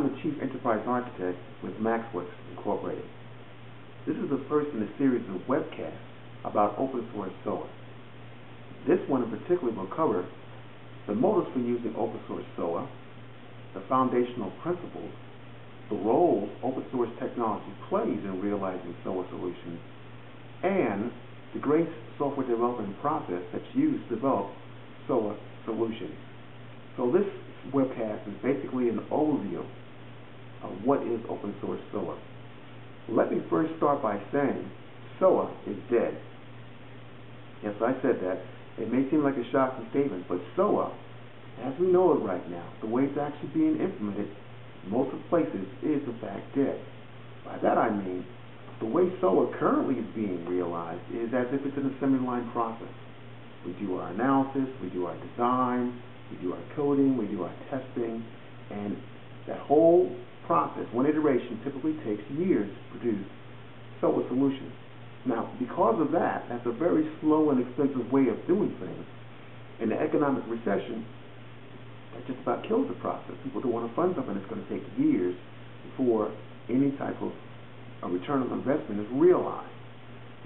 I'm the Chief Enterprise Architect with MaxWorks Incorporated. This is the first in a series of webcasts about open source SOA. This one in particular will cover the motives for using open source SOA, the foundational principles, the role open source technology plays in realizing SOA solutions, and the great software development process that's used to develop SOA solutions. So this webcast is basically an overview of what is open source SOA. Let me first start by saying SOA is dead. Yes, I said that. It may seem like a shocking statement, but SOA, as we know it right now, the way it's actually being implemented in most of the places is in fact dead. By that I mean, the way SOA currently is being realized is as if it's an assembly line process. We do our analysis, we do our design, we do our coding, we do our testing, and that whole process, one iteration, typically takes years to produce SOA solutions. Now, because of that, that's a very slow and expensive way of doing things. In the economic recession, that just about kills the process. People don't want to fund something that's going to take years before any type of a return on investment is realized.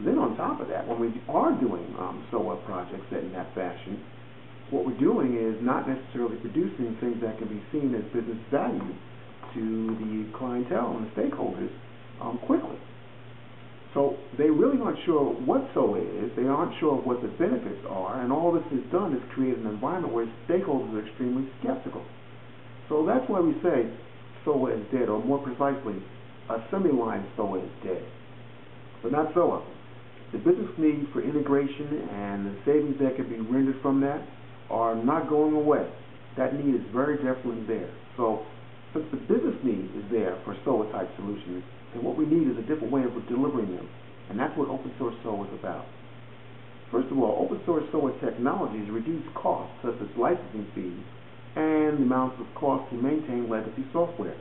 Then on top of that, when we are doing SOA projects in that fashion, what we're doing is not necessarily producing things that can be seen as business value to the clientele and the stakeholders quickly. So they really aren't sure what SOA is, they aren't sure what the benefits are, and all this has done is create an environment where stakeholders are extremely skeptical. So that's why we say SOA is dead, or more precisely, assembly line SOA is dead. But not SOA. The business need for integration and the savings that can be rendered from that are not going away. That need is very definitely there. So since the business need is there for SOA type solutions, then what we need is a different way of delivering them. And that's what open source SOA is about. First of all, open source SOA technologies reduce costs such as licensing fees and the amounts of cost to maintain legacy software.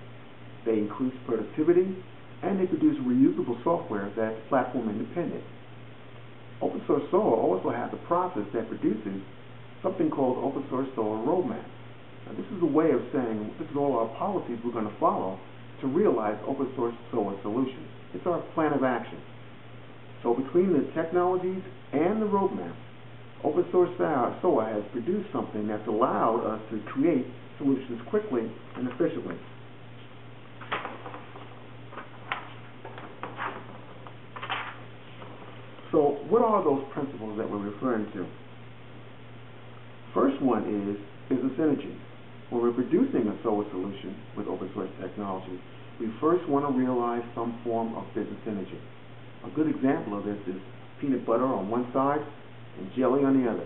They increase productivity and they produce reusable software that's platform independent. Open source SOA also has a process that produces something called open source SOA roadmap. Now, this is a way of saying this is all our policies we're going to follow to realize open source SOA solutions. It's our plan of action. So between the technologies and the roadmap, open source SOA has produced something that's allowed us to create solutions quickly and efficiently. So what are those principles that we're referring to? First one is business synergy. When we're producing a SOA solution with open source technology, we first want to realize some form of business synergy. A good example of this is peanut butter on one side and jelly on the other.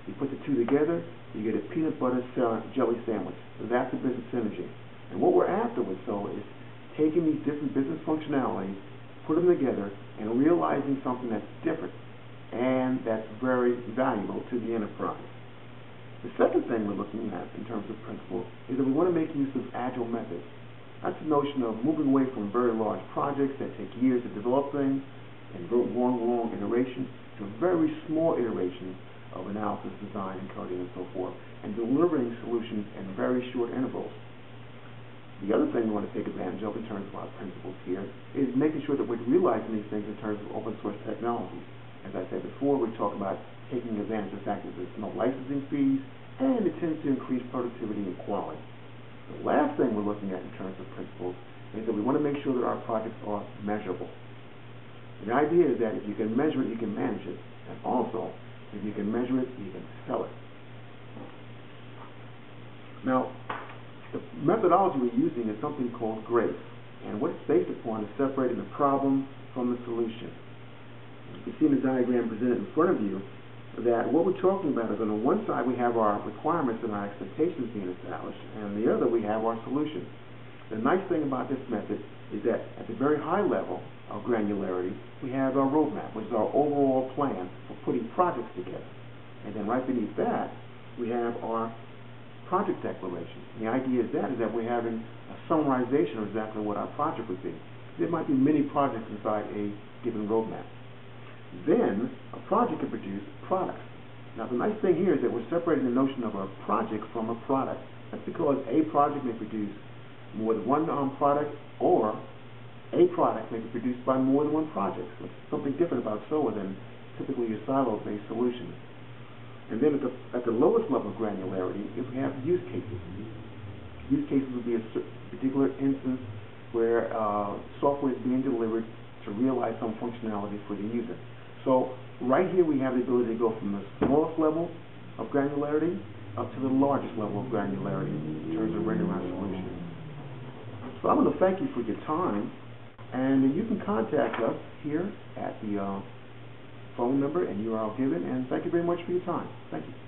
You put the two together, you get a peanut butter jelly sandwich. So that's the business synergy. And what we're after with SOA is taking these different business functionalities, put them together, and realizing something that's different and that's very valuable to the enterprise. The second thing we're looking at in terms of principles is that we want to make use of agile methods. That's the notion of moving away from very large projects that take years to develop things and long iterations to very small iterations of analysis, design, and coding, and so forth, and delivering solutions in very short intervals. The other thing we want to take advantage of in terms of our principles here is making sure that we're realizing these things in terms of open source technologies. As I said before, we talk about taking advantage of the fact that there's no licensing fees, and it tends to increase productivity and quality. The last thing we're looking at in terms of principles is that we want to make sure that our projects are measurable. The idea is that if you can measure it, you can manage it. And also, if you can measure it, you can sell it. Now, the methodology we're using is something called GRACE. And what it's based upon is separating the problem from the solution. You can see in the diagram presented in front of you that what we're talking about is on the one side we have our requirements and our expectations being established, and on the other we have our solutions. The nice thing about this method is that at the very high level of granularity, we have our roadmap, which is our overall plan for putting projects together. And then right beneath that, we have our project declaration. And the idea is that we're having a summarization of exactly what our project would be. There might be many projects inside a given roadmap. Then a project can produce products. Now the nice thing here is that we're separating the notion of a project from a product. That's because a project may produce more than one product, or a product may be produced by more than one project. So it's something different about SOA than typically your silo-based solution. And then at the lowest level of granularity, if we have use cases. Use cases would be a particular instance where software is being delivered to realize some functionality for the user. So right here we have the ability to go from the smallest level of granularity up to the largest level of granularity in terms of rendering our solutions. So I'm going to thank you for your time, and you can contact us here at the phone number and URL given, and thank you very much for your time. Thank you.